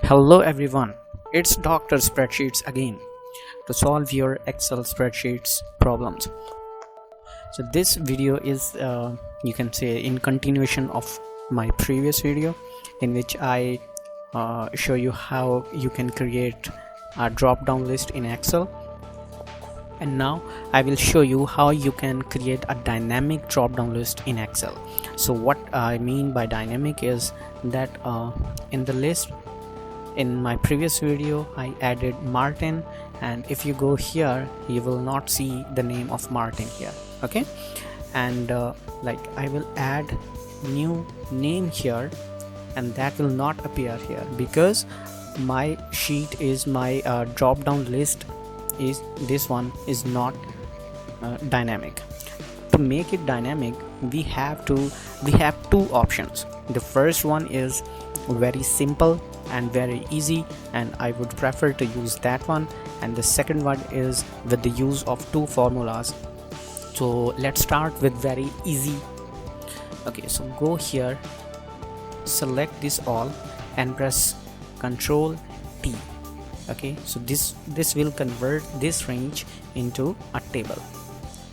Hello everyone, it's Dr. Spreadsheets again to solve your Excel spreadsheets problems. So this video is you can say in continuation of my previous video in which I show you how you can create a drop down list in Excel, and now I will show you how you can create a dynamic drop down list in Excel. So what I mean by dynamic is that in the list in my previous video I added Martin, and if you go here you will not see the name of Martin here, okay? And like I will add new name here, and that will not appear here because my sheet is my drop down list is this one is not dynamic. To make it dynamic we have two options. The first one is very simple and very easy, and I would prefer to use that one, and the second one is with the use of two formulas. So let's start with very easy. Okay, so go here, select this all and press Ctrl T. Okay, so this will convert this range into a table.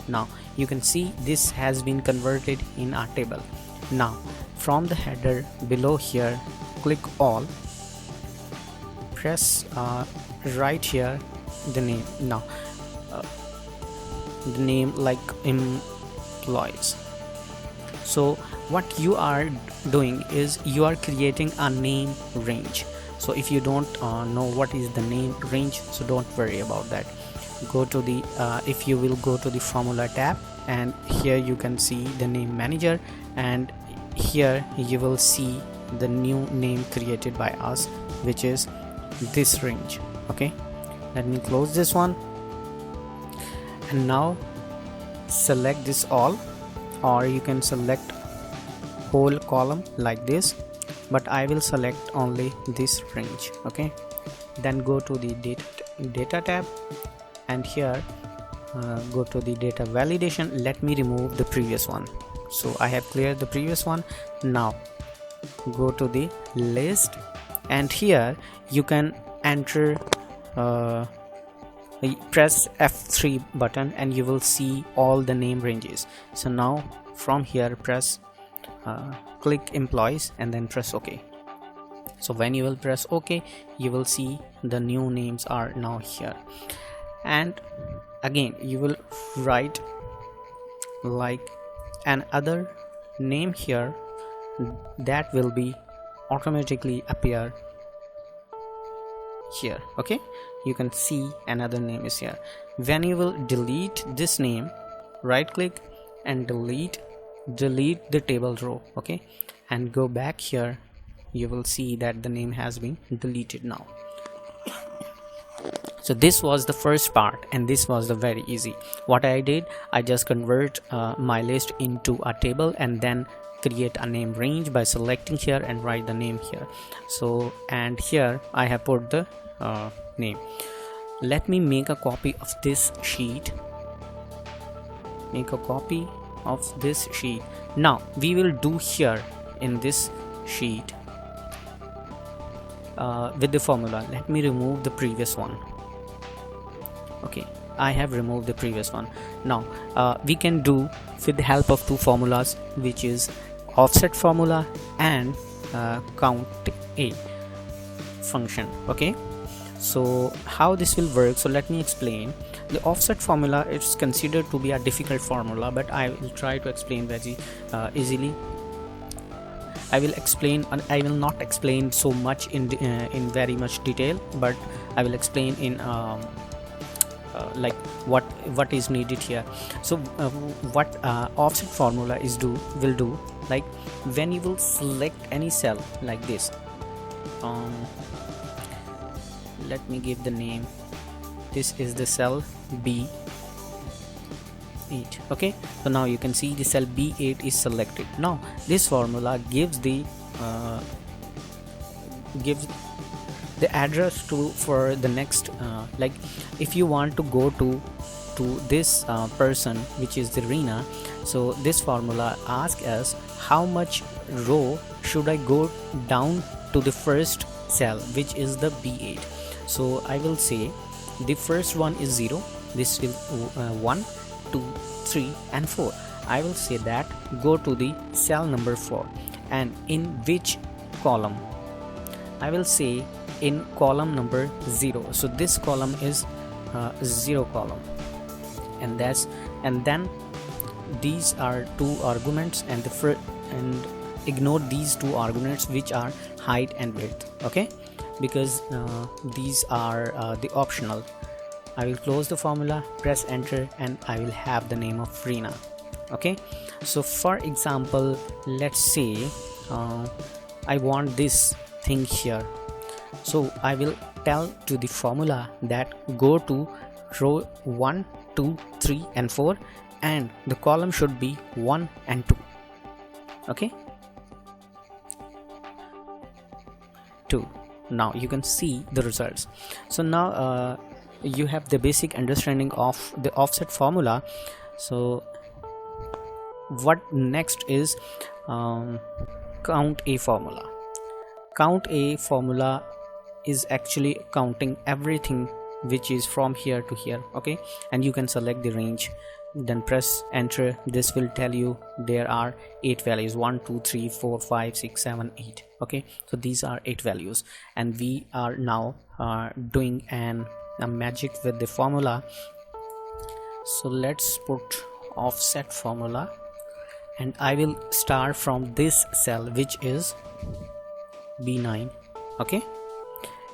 Now you can see this has been converted in a table. Now from the header below here, click all, press right here the name. Now the name like employees. So what you are doing is you are creating a name range. So if you don't know what is the name range, so don't worry about that. Go to the if you will go to the formula tab, and here you can see the name manager, and here you will see the new name created by us, which is this range. Okay, let me close this one, and now select this all, or you can select whole column like this, but I will select only this range. Okay, then go to the data tab, and here go to the data validation. Let me remove the previous one. So I have cleared the previous one. Now go to the list, and here you can enter press F3 button and you will see all the name ranges. So now from here press click employees and then press OK. So when you will press OK, you will see the new names are now here, and again you will write like another name here that will be automatically appear here. Okay, you can see another name is here. When you will delete this name, right click and delete the table row. Okay, and go back here, you will see that the name has been deleted now. So this was the first part, and this was the very easy. What I did, I just convert my list into a table and then create a name range by selecting here and write the name here. So and here I have put the name. Let me make a copy of this sheet. Make a copy of this sheet. Now we will do here in this sheet with the formula. Let me remove the previous one. Okay, I have removed the previous one. Now we can do with the help of two formulas, which is offset formula and count a function. Okay, so how this will work, so let me explain. The offset formula is considered to be a difficult formula, but I will try to explain very easily. I will explain, and I will not explain so much in very much detail, but I will explain in like what is needed here. So what offset formula will do, like when you will select any cell like this, let me give the name. This is the cell B8. Okay, so now you can see the cell B8 is selected. Now this formula gives the address for the next like if you want to go to this person, which is the Rina. So this formula asks us how much row should I go down to the first cell, which is the B8. So I will say the first one is 0, this will 1, 2, 3 and 4. I will say that go to the cell number 4, and in which column? I will say in column number 0. So this column is 0 column, and then these are two arguments, and ignore these two arguments which are height and width, okay, because these are the optional. I will close the formula, press enter, and I will have the name of Reena. Okay, so for example, let's say I want this thing here, so I will tell to the formula that go to row 1, 2, 3 and 4, and the column should be 1 and 2. Okay, 2. Now you can see the results. So now you have the basic understanding of the offset formula. So what next is count a formula. Count a formula is actually counting everything which is from here to here, okay, and you can select the range, then press enter. This will tell you there are 8 values, 1, 2, 3, 4, 5, 6, 7, 8. Okay, so these are 8 values, and we are now doing a magic with the formula. So let's put offset formula, and I will start from this cell, which is B9. Okay,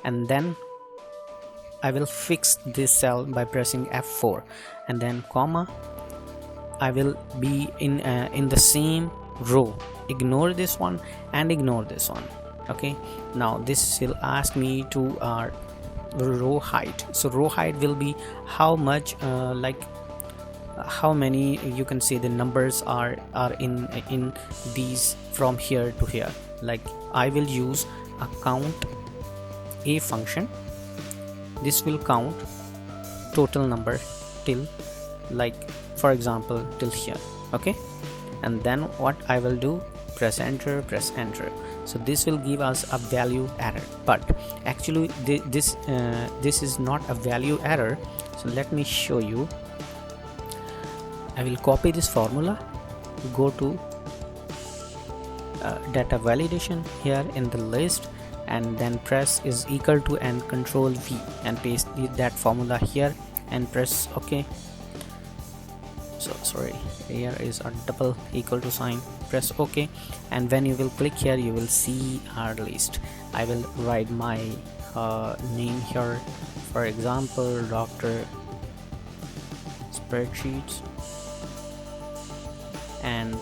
and then I will fix this cell by pressing F4, and then comma. I will be in the same row. Ignore this one and ignore this one. Okay, now this will ask me to row height. So row height will be how much, like how many, you can say the numbers are in these from here to here. Like I will use a count a function. This will count total number till, like for example, till here. Okay, and then what I will do, press enter, press enter. So this will give us a value error, but actually this is not a value error. So let me show you. I will copy this formula, go to data validation here in the list, and then press is equal to and control V and paste that formula here and press OK. So sorry, here is a double equal to sign. Press OK, and when you will click here, you will see our list. I will write my name here, for example, Dr. Spreadsheets, and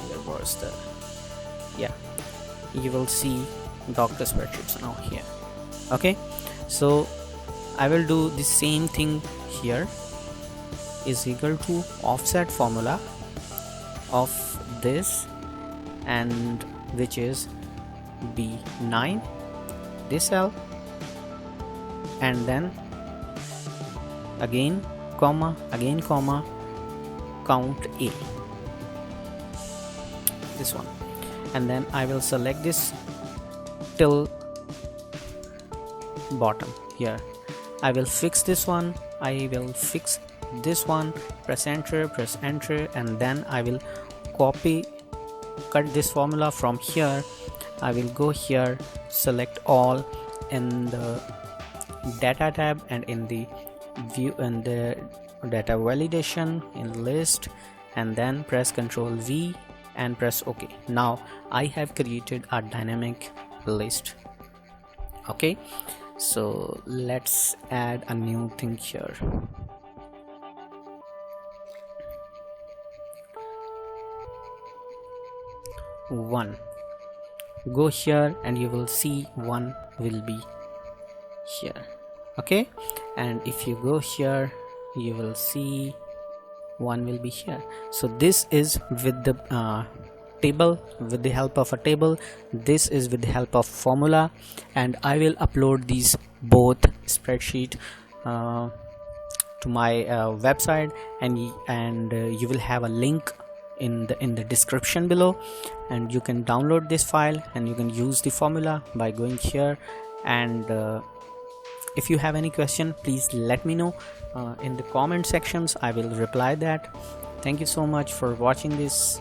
where was the, yeah, you will see Dr. Spreadsheets now here. Okay, so I will do the same thing here, is equal to offset formula of this, and which is B9, this cell, and then again comma, again comma, count A, this one, and then I will select this till bottom here. I will fix this one, I will fix this one, press enter, and then I will cut this formula from here. I will go here, select all in the data tab and in the view and the data validation in list, and then press Ctrl V and press OK. Now I have created a dynamic list. Okay, so let's add a new thing here. One, go here and you will see 1 will be here. Okay, and if you go here, you will see 1 will be here. So this is with the table, with the help of a table. This is with the help of formula, and I will upload these both spreadsheet to my website, and you will have a link in the description below, and you can download this file and you can use the formula by going here. And if you have any question, please let me know in the comment sections. I will reply that. Thank you so much for watching this